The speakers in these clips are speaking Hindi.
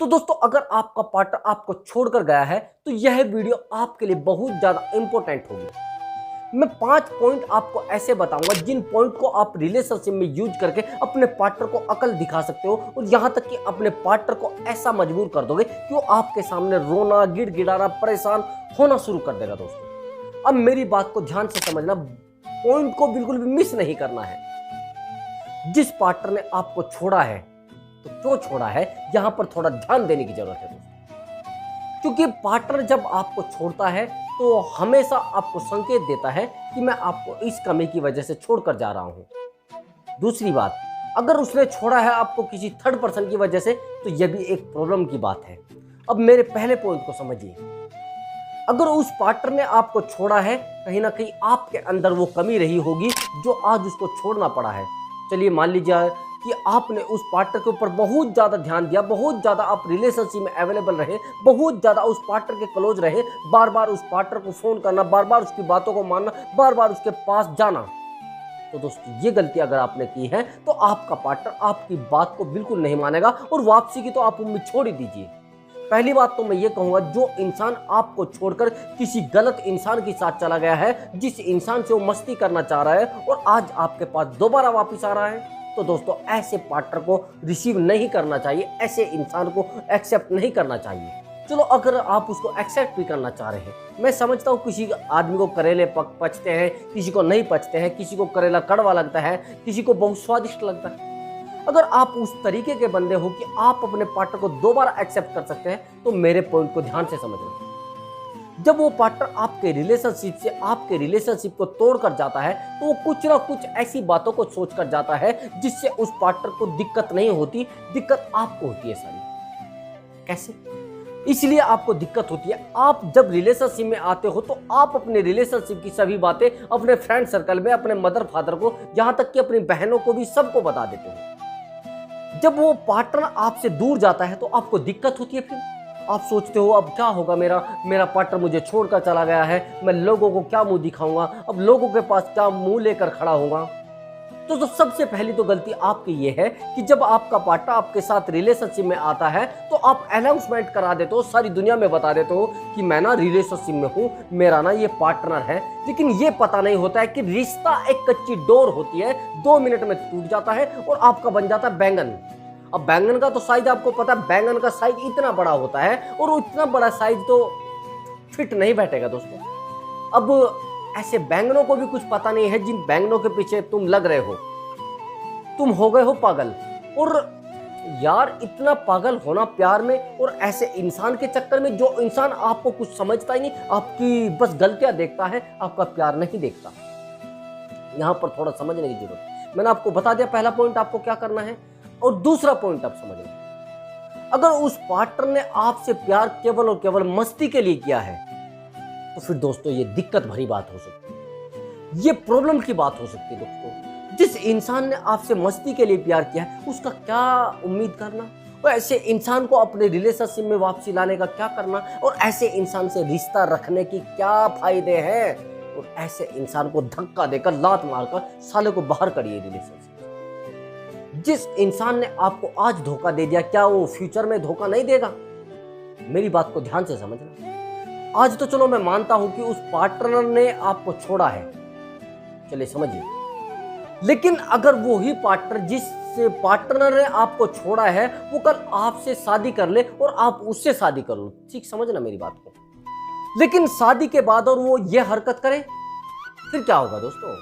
तो दोस्तों अगर आपका पार्टनर आपको छोड़कर गया है तो यह वीडियो आपके लिए बहुत ज़्यादा इंपॉर्टेंट होगी। मैं 5 पॉइंट आपको ऐसे बताऊंगा जिन पॉइंट को आप रिलेशनशिप में यूज करके अपने पार्टनर को अकल दिखा सकते हो और यहां तक कि अपने पार्टनर को ऐसा मजबूर कर दोगे कि वो आपके सामने रोना, गिड़गिड़ाना, परेशान होना शुरू कर देगा। दोस्तों अब मेरी बात को ध्यान से समझना, पॉइंट को बिल्कुल भी मिस नहीं करना है। जिस पार्टनर ने आपको छोड़ा है तो क्यों छोड़ा है, यहां पर थोड़ा ध्यान देने की जरूरत है दोस्तों। क्योंकि पार्टनर जब आपको छोड़ता है तो हमेशा आपको संकेत देता है कि मैं आपको इस कमी की वजह से छोड़कर जा रहा हूं। दूसरी बात, अगर उसने छोड़ा है आपको किसी थर्ड पर्सन की वजह से तो यह भी एक प्रॉब्लम की बात है। अब मेरे पहले पॉइंट को समझिए, अगर उस पार्टनर ने आपको छोड़ा है, कहीं ना कहीं आपके अंदर वो कमी रही होगी जो आज उसको छोड़ना पड़ा है। चलिए मान लीजिए कि आपने उस पार्टनर के ऊपर बहुत ज़्यादा ध्यान दिया, बहुत ज़्यादा आप रिलेशनशिप में अवेलेबल रहे, बहुत ज़्यादा उस पार्टनर के क्लोज रहे, बार बार उस पार्टनर को फ़ोन करना, बार बार उसकी बातों को मानना, बार बार उसके पास जाना। तो दोस्तों ये गलती अगर आपने की है तो आपका पार्टनर आपकी बात को बिल्कुल नहीं मानेगा और वापसी की तो आप उम्मीद छोड़ ही दीजिए। पहली बात तो मैं ये कहूँगा, जो इंसान आपको छोड़कर किसी गलत इंसान के साथ चला गया है, जिस इंसान से वो मस्ती करना चाह रहा है और आज आपके पास दोबारा वापस आ रहा है, तो दोस्तों ऐसे पार्टनर को रिसीव नहीं करना चाहिए, ऐसे इंसान को एक्सेप्ट नहीं करना चाहिए। चलो अगर आप उसको एक्सेप्ट भी करना चाह रहे हैं, मैं समझता हूँ किसी आदमी को करेले पचते हैं, किसी को नहीं पचते हैं, किसी को करेला कड़वा लगता है, किसी को बहुत स्वादिष्ट लगता है। अगर आप उस तरीके के बंदे हो कि आप अपने पार्टनर को दोबारा एक्सेप्ट कर सकते हैं तो मेरे पॉइंट को ध्यान से समझना। जब वो पार्टनर आपके रिलेशनशिप को तोड़कर जाता है तो वो कुछ ना कुछ ऐसी बातों को सोच कर जाता है जिससे उस पार्टनर को दिक्कत नहीं होती, दिक्कत आपको होती है सारी। कैसे? इसलिए आपको दिक्कत होती है, आप जब रिलेशनशिप में आते हो तो आप अपने रिलेशनशिप की सभी बातें अपने फ्रेंड सर्कल में, अपने मदर फादर को, यहां तक कि अपनी बहनों को भी सबको बता देते हो। जब वो पार्टनर आपसे दूर जाता है तो आपको दिक्कत होती है। फिर आप सोचते हो अब क्या होगा, मेरा पार्टनर मुझे छोड़कर चला गया है, मैं लोगों को क्या मुंह दिखाऊंगा, अब लोगों के पास क्या मुंह लेकर खड़ा होगा। तो सबसे पहली तो गलती आपकी ये है कि जब आपका पार्टनर आपके साथ रिलेशनशिप में आता है तो आप अनाउंसमेंट करा देते हो, सारी दुनिया में बता देते हो कि मैं ना रिलेशनशिप में हूं, मेरा ना ये पार्टनर है। लेकिन ये पता नहीं होता है कि रिश्ता एक कच्ची डोर होती है, 2 मिनट में टूट जाता है और आपका बन जाता है बैंगन। अब बैंगन का तो साइज आपको पता है, बैंगन का साइज इतना बड़ा होता है और इतना बड़ा साइज तो फिट नहीं बैठेगा दोस्तों। अब ऐसे बैंगनों को भी कुछ पता नहीं है जिन बैंगनों के पीछे तुम लग रहे हो, तुम हो गए हो पागल। और यार इतना पागल होना प्यार में, और ऐसे इंसान के चक्कर में जो इंसान आपको कुछ समझता ही नहीं, आपकी बस गलतियां देखता है, आपका प्यार नहीं देखता। यहां पर थोड़ा समझने की जरूरत है। मैंने आपको बता दिया पहला पॉइंट आपको क्या करना है, और दूसरा पॉइंट आप समझना। अगर उस पार्टनर ने आपसे प्यार केवल और केवल मस्ती के लिए किया है तो फिर दोस्तों ये दिक्कत भरी बात हो सकती है, ये प्रॉब्लम की बात हो सकती है दोस्तों। जिस इंसान ने आपसे मस्ती के लिए प्यार किया है उसका क्या उम्मीद करना, और ऐसे इंसान को अपने रिलेशनशिप में वापसी लाने का क्या करना, और ऐसे इंसान से रिश्ता रखने की क्या फायदे हैं, और ऐसे इंसान को धक्का देकर, लात मारकर साले को बाहर करिए रिलेशनशिप। जिस इंसान ने आपको आज धोखा दे दिया, क्या वो फ्यूचर में धोखा नहीं देगा? मेरी बात को ध्यान से समझना। आज तो चलो मैं मानता हूं कि उस पार्टनर ने आपको छोड़ा है, चलिए समझिए, लेकिन अगर वो ही पार्टनर जिस पार्टनर ने आपको छोड़ा है वो कल आपसे शादी कर ले और आप उससे शादी कर लो, ठीक समझना मेरी बात को, लेकिन शादी के बाद और वो ये हरकत करे, फिर क्या होगा दोस्तों?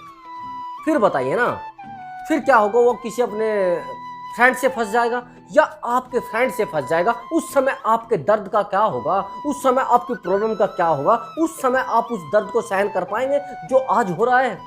फिर बताइए ना, फिर क्या होगा? वो किसी अपने फ्रेंड से फंस जाएगा या आपके फ्रेंड से फंस जाएगा। उस समय आपके दर्द का क्या होगा, उस समय आपकी प्रॉब्लम का क्या होगा, उस समय आप उस दर्द को सहन कर पाएंगे जो आज हो रहा है?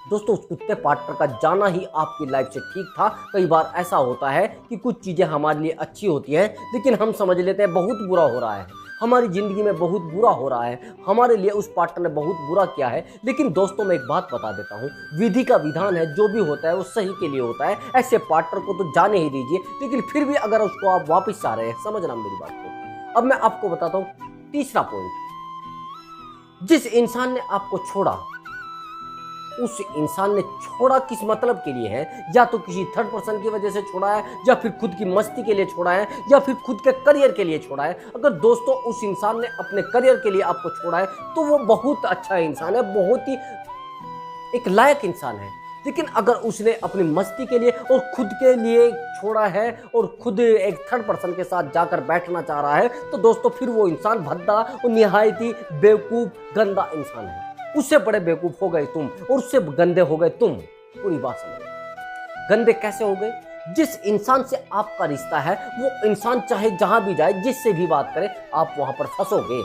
दोस्तों उस कुत्ते पार्टनर का जाना ही आपकी लाइफ से ठीक था। कई बार ऐसा होता है कि कुछ चीज़ें हमारे लिए अच्छी होती हैं लेकिन हम समझ लेते हैं बहुत बुरा हो रहा है, हमारी ज़िंदगी में बहुत बुरा हो रहा है, हमारे लिए उस पार्टनर ने बहुत बुरा किया है। लेकिन दोस्तों मैं एक बात बता देता हूँ, विधि का विधान है, जो भी होता है वो सही के लिए होता है। ऐसे पार्टनर को तो जाने ही दीजिए, लेकिन फिर भी अगर उसको आप वापस आ रहे हैं, समझना मेरी बात को। अब मैं आपको बताता हूँ तीसरा पॉइंट। जिस इंसान ने आपको छोड़ा उस इंसान ने छोड़ा किस मतलब के लिए है, या तो किसी थर्ड पर्सन की वजह से छोड़ा है, या फिर खुद की मस्ती के लिए छोड़ा है, या फिर खुद के करियर के लिए छोड़ा है। अगर दोस्तों उस इंसान ने अपने करियर के लिए आपको छोड़ा है तो वो बहुत अच्छा इंसान है, बहुत ही एक लायक इंसान है। लेकिन अगर उसने अपनी मस्ती के लिए और खुद के लिए छोड़ा है और खुद एक थर्ड पर्सन के साथ जाकर बैठना चाह रहा है, तो दोस्तों फिर वो इंसान भद्दा और निहायत ही बेवकूफ गंदा इंसान है। उससे बड़े बेवकूफ हो गए तुम और उससे गंदे हो गए तुम। पूरी बात समझ। गंदे कैसे हो गए? जिस इंसान से आपका रिश्ता है वो इंसान चाहे जहां भी जाए, जिससे भी बात करे, आप वहां पर फंसोगे।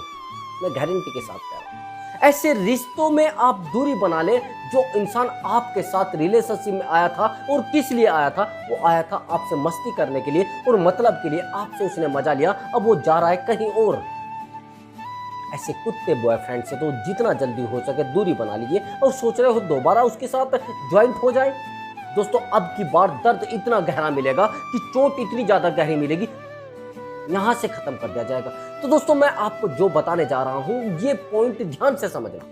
मैं गारंटी के साथ कह रहा हूं। ऐसे रिश्तों में आप दूरी बना ले। जो इंसान आपके साथ रिलेशनशिप में आया था और किस लिए आया था, वो आया था आपसे मस्ती करने के लिए और मतलब के लिए। आपसे उसने मजा लिया, अब वो जा रहा है कहीं और। ऐसे कुत्ते बॉयफ्रेंड से तो जितना जल्दी हो सके दूरी बना लीजिए। और सोच रहे हो दोबारा उसके साथ ज्वाइंट हो जाए, दोस्तों अब की बार दर्द इतना गहरा मिलेगा कि चोट इतनी ज्यादा गहरी मिलेगी, यहां से खत्म कर दिया जाएगा। तो दोस्तों मैं आपको जो बताने जा रहा हूं, ये पॉइंट ध्यान से समझना।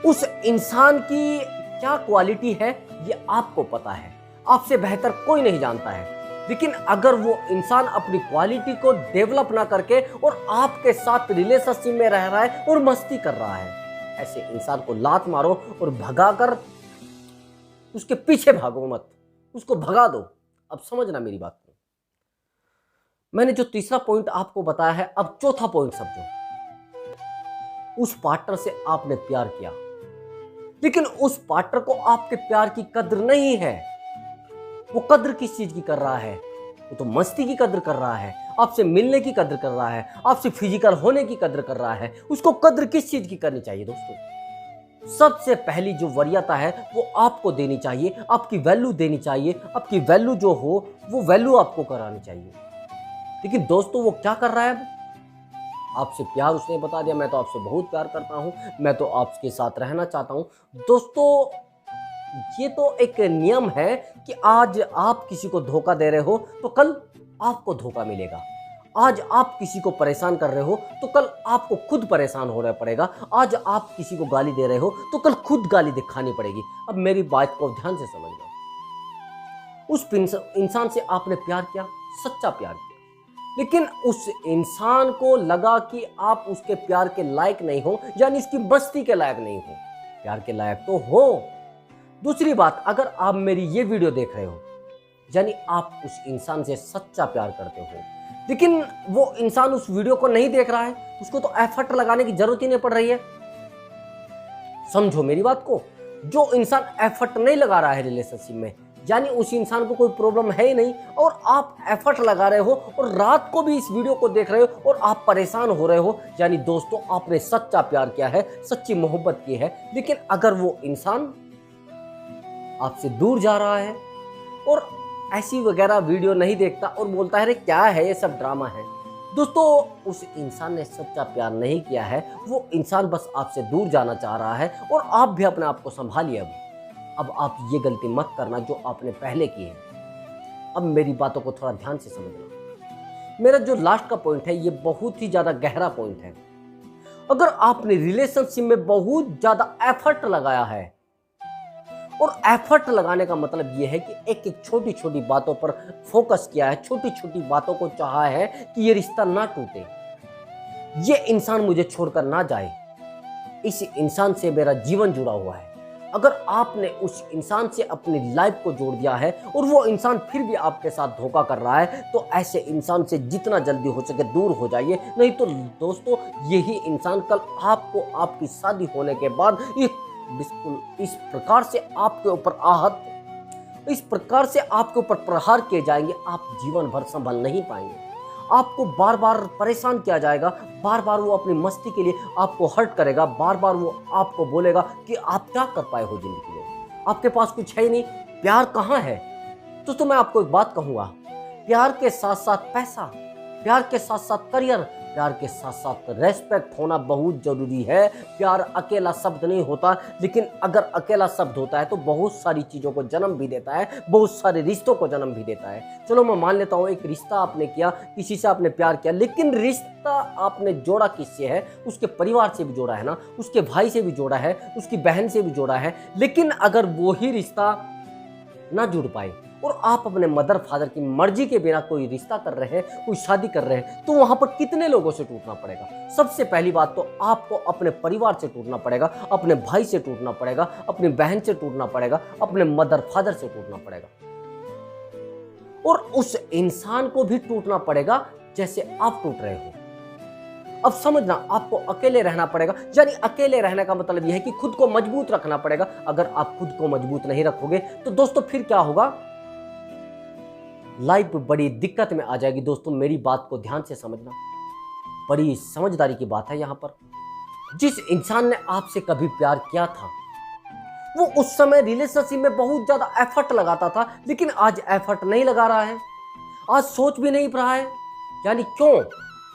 उस इंसान की क्या क्वालिटी है ये आपको पता है, आपसे बेहतर कोई नहीं जानता है। लेकिन अगर वो इंसान अपनी क्वालिटी को डेवलप ना करके और आपके साथ रिलेशनशिप में रह रहा है और मस्ती कर रहा है, ऐसे इंसान को लात मारो और भगाकर उसके पीछे भागो मत, उसको भगा दो। अब समझना मेरी बात को। मैंने जो तीसरा पॉइंट आपको बताया है, अब चौथा पॉइंट समझो। उस पार्टनर से आपने प्यार किया, लेकिन उस पार्टनर को आपके प्यार की कद्र नहीं है। वो कद्र किस चीज की कर रहा है? वो तो मस्ती की कद्र कर रहा है, आपसे मिलने की कद्र कर रहा है, आपसे फिजिकल होने की कद्र कर रहा है। उसको कद्र किस चीज की करनी चाहिए दोस्तों? सबसे पहली जो वरीयता है वो आपको देनी चाहिए, आपकी वैल्यू देनी चाहिए। आपकी वैल्यू जो हो वो वैल्यू आपको करानी चाहिए। लेकिन दोस्तों वो क्या कर रहा है? अब आपसे प्यार उसने बता दिया, मैं तो आपसे बहुत प्यार करता हूं, मैं तो आपके साथ रहना चाहता हूं। दोस्तों ये तो एक नियम है कि आज आप किसी को धोखा दे रहे हो तो कल आपको धोखा मिलेगा। आज आप किसी को परेशान कर रहे हो तो कल आपको खुद परेशान होना पड़ेगा। आज आप किसी को गाली दे रहे हो तो कल खुद गाली दिखानी पड़ेगी। अब मेरी बात को ध्यान से समझना। उस इंसान से आपने प्यार किया, सच्चा प्यार किया, लेकिन उस इंसान को लगा कि आप उसके प्यार के लायक नहीं हो, यानी उसकी मस्ती के लायक नहीं हो। प्यार के लायक तो हो। दूसरी बात, अगर आप मेरी ये वीडियो देख रहे हो, यानी आप उस इंसान से सच्चा प्यार करते हो, लेकिन वो इंसान उस वीडियो को नहीं देख रहा है, उसको तो एफर्ट लगाने की जरूरत ही नहीं पड़ रही है। समझो मेरी बात को। जो इंसान एफर्ट नहीं लगा रहा है रिलेशनशिप में, यानी उस इंसान को कोई प्रॉब्लम है ही नहीं, और आप एफर्ट लगा रहे हो और रात को भी इस वीडियो को देख रहे हो और आप परेशान हो रहे हो, यानी दोस्तों आपने सच्चा प्यार किया है, सच्ची मोहब्बत की है। लेकिन अगर वो इंसान आपसे दूर जा रहा है और ऐसी वगैरह वीडियो नहीं देखता और बोलता है अरे क्या है ये सब ड्रामा है, दोस्तों उस इंसान ने सच्चा प्यार नहीं किया है। वो इंसान बस आपसे दूर जाना चाह रहा है और आप भी अपने आप को संभालिए। अब आप ये गलती मत करना जो आपने पहले की है। अब मेरी बातों को थोड़ा ध्यान से समझना। मेरा जो लास्ट का पॉइंट है ये बहुत ही ज्यादा गहरा पॉइंट है। अगर आपने रिलेशनशिप में बहुत ज्यादा एफर्ट लगाया है, और एफर्ट लगाने का मतलब यह है कि एक एक छोटी छोटी बातों पर फोकस किया है, छोटी छोटी बातों को चाहा है कि ये रिश्ता ना टूटे, ये इंसान मुझे छोड़कर ना जाए, इस इंसान से मेरा जीवन जुड़ा हुआ है। अगर आपने उस इंसान से अपनी लाइफ को जोड़ दिया है और वो इंसान फिर भी आपके साथ धोखा कर रहा है, तो ऐसे इंसान से जितना जल्दी हो सके दूर हो जाइए। नहीं तो दोस्तों यही इंसान कल आपको आपकी शादी होने के बाद बिल्कुल इस प्रकार से आपके ऊपर आहत, इस प्रकार से आपके ऊपर प्रहार किए जाएंगे, आप जीवन भर संभल नहीं पाएंगे। आपको बार बार परेशान किया जाएगा, बार बार वो अपनी मस्ती के लिए आपको हर्ट करेगा, बार बार वो आपको बोलेगा कि आप क्या कर पाए हो जिंदगी में, आपके पास कुछ है नहीं, प्यार कहाँ है। तो मैं आपको एक बात कहूँगा, प्यार के साथ साथ पैसा, प्यार के साथ साथ करियर, प्यार के साथ साथ रेस्पेक्ट होना बहुत ज़रूरी है। प्यार अकेला शब्द नहीं होता, लेकिन अगर अकेला शब्द होता है तो बहुत सारी चीज़ों को जन्म भी देता है, बहुत सारे रिश्तों को जन्म भी देता है। चलो मैं मान लेता हूँ एक रिश्ता आपने किया, किसी से आपने प्यार किया, लेकिन रिश्ता आपने जोड़ा किससे है? उसके परिवार से भी जोड़ा है ना, उसके भाई से भी जोड़ा है, उसकी बहन से भी जोड़ा है। लेकिन अगर वो ही रिश्ता ना जुड़ पाए और आप अपने मदर फादर की मर्जी के बिना कोई रिश्ता कर रहे हैं, कोई शादी कर रहे हैं, तो वहां पर कितने लोगों से टूटना पड़ेगा? सबसे पहली बात तो आपको अपने परिवार से टूटना पड़ेगा, अपने भाई से टूटना पड़ेगा, अपनी बहन से टूटना पड़ेगा, अपने मदर फादर से टूटना पड़ेगा, और उस इंसान को भी टूटना पड़ेगा जैसे आप टूट रहे हो। अब समझना, आपको अकेले रहना पड़ेगा। यानी अकेले रहने का मतलब यह है कि खुद को मजबूत रखना पड़ेगा। अगर आप खुद को मजबूत नहीं रखोगे तो दोस्तों फिर क्या होगा? लाइफ बड़ी दिक्कत में आ जाएगी। दोस्तों मेरी बात को ध्यान से समझना, बड़ी समझदारी की बात है यहाँ पर। जिस इंसान ने आपसे कभी प्यार किया था, वो उस समय रिलेशनशिप में बहुत ज्यादा एफर्ट लगाता था, लेकिन आज एफर्ट नहीं लगा रहा है, आज सोच भी नहीं रहा है। यानी क्यों?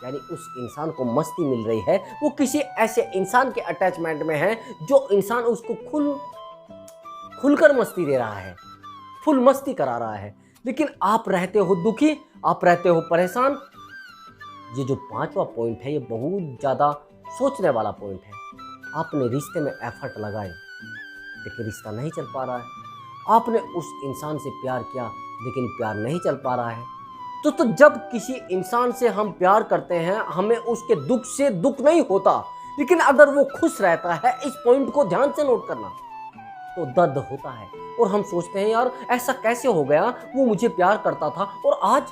यानी उस इंसान को मस्ती मिल रही है, वो किसी ऐसे इंसान के अटैचमेंट में है जो इंसान उसको खुलकर मस्ती दे रहा है, फुल मस्ती करा रहा है। लेकिन आप रहते हो दुखी, आप रहते हो परेशान। ये जो पांचवा पॉइंट है, ये बहुत ज़्यादा सोचने वाला पॉइंट है। आपने रिश्ते में एफर्ट लगाए लेकिन रिश्ता नहीं चल पा रहा है। आपने उस इंसान से प्यार किया लेकिन प्यार नहीं चल पा रहा है। तो जब किसी इंसान से हम प्यार करते हैं, हमें उसके दुख से दुख नहीं होता, लेकिन अगर वो खुश रहता है, इस पॉइंट को ध्यान से नोट करना, तो दर्द होता है। और हम सोचते हैं यार ऐसा कैसे हो गया, वो मुझे प्यार करता था और आज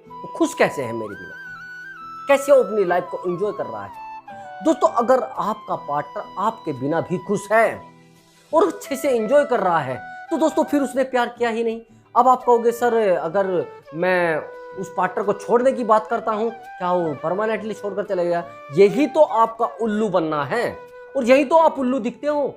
वो खुश कैसे है मेरे बिना, कैसे वो अपनी लाइफ को एंजॉय कर रहा है। दोस्तों अगर आपका पार्टनर आपके बिना भी खुश है और अच्छे से एंजॉय कर रहा है, तो दोस्तों फिर उसने प्यार किया ही नहीं। अब आप कहोगे सर अगर मैं उस पार्टनर को छोड़ने की बात करता हूं, क्या वो परमानेंटली छोड़कर चले गया? यही तो आपका उल्लू बनना है और यही तो आप उल्लू दिखते हो।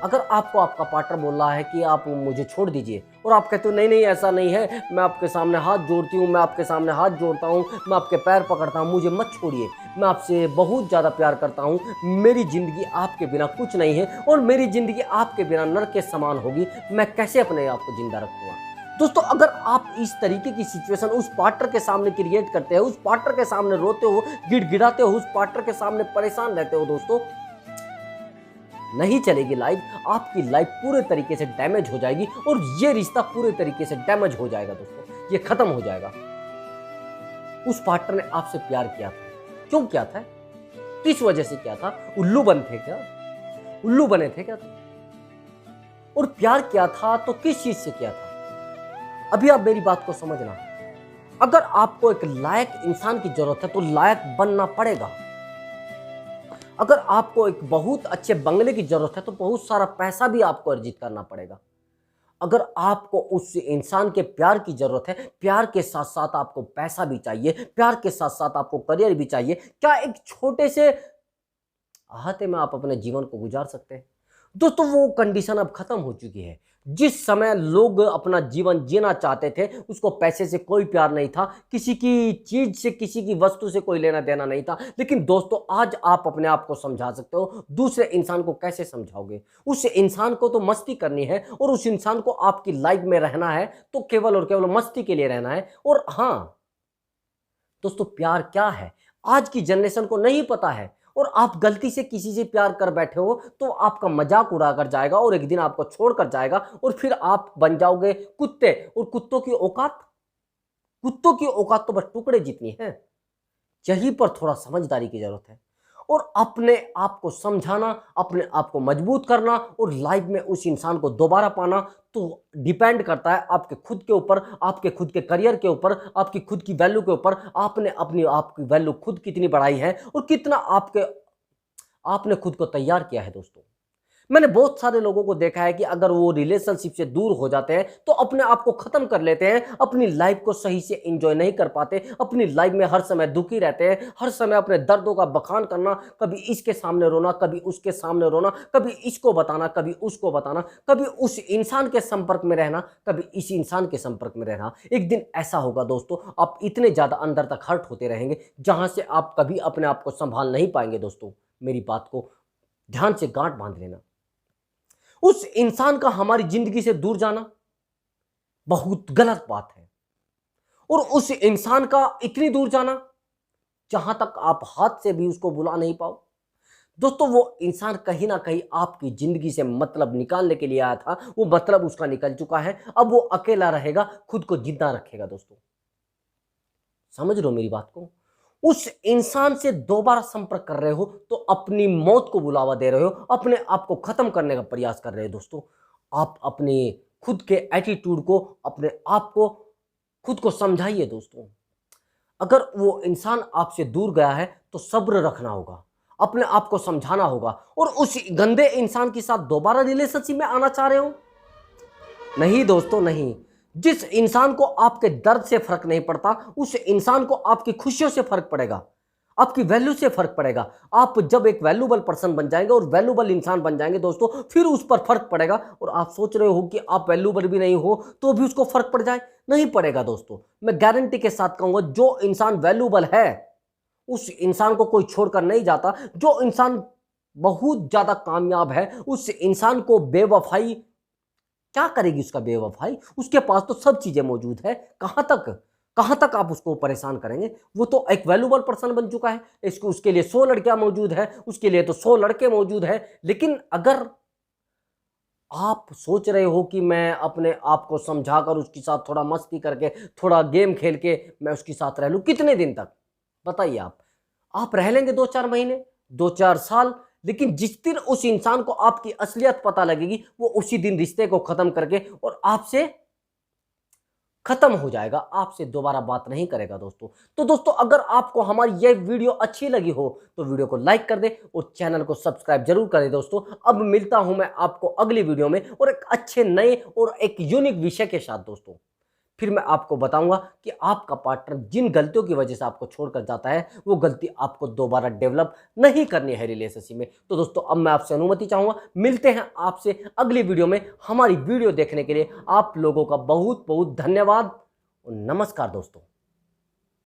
अगर आपको आपका पार्टनर बोल रहा है कि आप मुझे छोड़ दीजिए और आप कहते हो नहीं नहीं ऐसा नहीं है, मैं आपके सामने हाथ जोड़ती हूँ, मैं आपके सामने हाथ जोड़ता हूँ, मैं आपके पैर पकड़ता हूँ, मुझे मत छोड़िए, मैं आपसे बहुत ज़्यादा प्यार करता हूँ, मेरी ज़िंदगी आपके बिना कुछ नहीं है और मेरी ज़िंदगी आपके बिना नरक के समान होगी, मैं कैसे अपने आप को जिंदा रखूँगा? दोस्तों अगर आप इस तरीके की सिचुएशन उस पार्टनर के सामने क्रिएट करते हो, उस पार्टनर के सामने रोते हो, गिड़गिड़ाते हो, उस पार्टनर के सामने परेशान रहते हो, दोस्तों नहीं चलेगी लाइफ। आपकी लाइफ पूरे तरीके से डैमेज हो जाएगी और ये रिश्ता पूरे तरीके से डैमेज हो जाएगा। दोस्तों ये खत्म हो जाएगा। उस पार्टनर ने आपसे प्यार किया था, क्यों किया था? किस वजह से किया था? उल्लू बने थे क्या? उल्लू बने थे क्या? और प्यार किया था तो किस चीज से किया था? अभी आप मेरी बात को समझना। अगर आपको एक लायक इंसान की जरूरत है तो लायक बनना पड़ेगा। अगर आपको एक बहुत अच्छे बंगले की जरूरत है तो बहुत सारा पैसा भी आपको अर्जित करना पड़ेगा। अगर आपको उस इंसान के प्यार की जरूरत है, प्यार के साथ साथ आपको पैसा भी चाहिए, प्यार के साथ साथ आपको करियर भी चाहिए। क्या एक छोटे से आहते में आप अपने जीवन को गुजार सकते हैं? दोस्तों वो कंडीशन अब खत्म हो चुकी है। जिस समय लोग अपना जीवन जीना चाहते थे, उसको पैसे से कोई प्यार नहीं था, किसी की चीज से, किसी की वस्तु से कोई लेना देना नहीं था। लेकिन दोस्तों आज आप अपने आप को समझा सकते हो। दूसरे इंसान को कैसे समझाओगे? उस इंसान को तो मस्ती करनी है और उस इंसान को आपकी लाइफ में रहना है तो केवल और केवल मस्ती के लिए रहना है। और हाँ दोस्तों प्यार क्या है आज की जनरेशन को नहीं पता है, और आप गलती से किसी से प्यार कर बैठे हो तो आपका मजाक उड़ा कर जाएगा और एक दिन आपको छोड़ कर जाएगा और फिर आप बन जाओगे कुत्ते। और कुत्तों की औकात तो बस टुकड़े जितनी है। यहीं पर थोड़ा समझदारी की जरूरत है और अपने आप को समझाना, अपने आप को मजबूत करना और लाइफ में उस इंसान को दोबारा पाना तो डिपेंड करता है आपके खुद के ऊपर, आपके खुद के करियर के ऊपर, आपकी खुद की वैल्यू के ऊपर। आपने अपनी आपकी वैल्यू खुद कितनी बढ़ाई है और कितना आपने खुद को तैयार किया है। दोस्तों मैंने बहुत सारे लोगों को देखा है कि अगर वो रिलेशनशिप से दूर हो जाते हैं तो अपने आप को खत्म कर लेते हैं, अपनी लाइफ को सही से एंजॉय नहीं कर पाते, अपनी लाइफ में हर समय दुखी रहते हैं, हर समय अपने दर्दों का बखान करना, कभी इसके सामने रोना, कभी उसके सामने रोना, कभी इसको बताना, कभी उसको बताना, कभी उस इंसान के संपर्क में रहना, कभी इस इंसान के संपर्क में रहना। एक दिन ऐसा होगा दोस्तों, आप इतने ज्यादा अंदर तक हर्ट होते रहेंगे जहां से आप कभी अपने आप को संभाल नहीं पाएंगे। दोस्तों मेरी बात को ध्यान से गांठ बांध लेना। उस इंसान का हमारी जिंदगी से दूर जाना बहुत गलत बात है, और उस इंसान का इतनी दूर जाना जहां तक आप हाथ से भी उसको बुला नहीं पाओ। दोस्तों वो इंसान कहीं ना कहीं आपकी जिंदगी से मतलब निकालने के लिए आया था, वो मतलब उसका निकल चुका है, अब वो अकेला रहेगा, खुद को जिंदा रखेगा। दोस्तों समझ रहे हो मेरी बात को? उस इंसान से दोबारा संपर्क कर रहे हो तो अपनी मौत को बुलावा दे रहे हो, अपने आप को खत्म करने का प्रयास कर रहे हो। दोस्तों आप अपने खुद के एटीट्यूड को, अपने आप को खुद को समझाइए। दोस्तों अगर वो इंसान आपसे दूर गया है तो सब्र रखना होगा, अपने आप को समझाना होगा, और उस गंदे इंसान के साथ दोबारा रिलेशनशिप में आना चाह रहे हो? नहीं दोस्तों नहीं। जिस इंसान को आपके दर्द से फर्क नहीं पड़ता, उस इंसान को आपकी खुशियों से फर्क पड़ेगा, आपकी वैल्यू से फर्क पड़ेगा। आप जब एक वैल्यूबल पर्सन बन जाएंगे और वैल्यूबल इंसान बन जाएंगे दोस्तों, फिर उस पर फर्क पड़ेगा। और आप सोच रहे हो कि आप वैल्यूबल भी नहीं हो तो भी उसको फर्क पड़ जाए, नहीं पड़ेगा। दोस्तों मैं गारंटी के साथ कहूंगा, जो इंसान वैल्यूबल है उस इंसान को कोई छोड़कर नहीं जाता। जो इंसान बहुत ज्यादा कामयाब है उस इंसान को बेवफाई क्या करेगी? उसका बेवफाई, उसके पास तो सब चीजें मौजूद है, कहां तक आप उसको परेशान करेंगे? वो तो एक वैल्यूबल पर्सन बन चुका है, इसको उसके लिए 100 लड़कियां मौजूद है, उसके लिए तो 100 लड़के मौजूद है। लेकिन अगर आप सोच रहे हो कि मैं अपने आप को समझाकर उसके साथ थोड़ा मस्ती करके, थोड़ा गेम खेल के मैं उसके साथ रह लूं, कितने दिन तक बताइए? आप रह लेंगे 2-4 महीने, 2-4 साल, लेकिन जिस दिन उस इंसान को आपकी असलियत पता लगेगी, वो उसी दिन रिश्ते को खत्म करके और आपसे खत्म हो जाएगा, आपसे दोबारा बात नहीं करेगा। दोस्तों दोस्तों अगर आपको हमारी यह वीडियो अच्छी लगी हो तो वीडियो को लाइक कर दे और चैनल को सब्सक्राइब जरूर करें। दोस्तों अब मिलता हूं मैं आपको अगली वीडियो में और एक अच्छे नए और एक यूनिक विषय के साथ। दोस्तों फिर मैं आपको बताऊंगा कि आपका पार्टनर जिन गलतियों की वजह से आपको छोड़कर जाता है, वो गलती आपको दोबारा डेवलप नहीं करनी है रिलेशनशिप में। तो दोस्तों अब मैं आपसे अनुमति चाहूंगा, मिलते हैं आपसे अगली वीडियो में। हमारी वीडियो देखने के लिए आप लोगों का बहुत बहुत धन्यवाद और नमस्कार दोस्तों।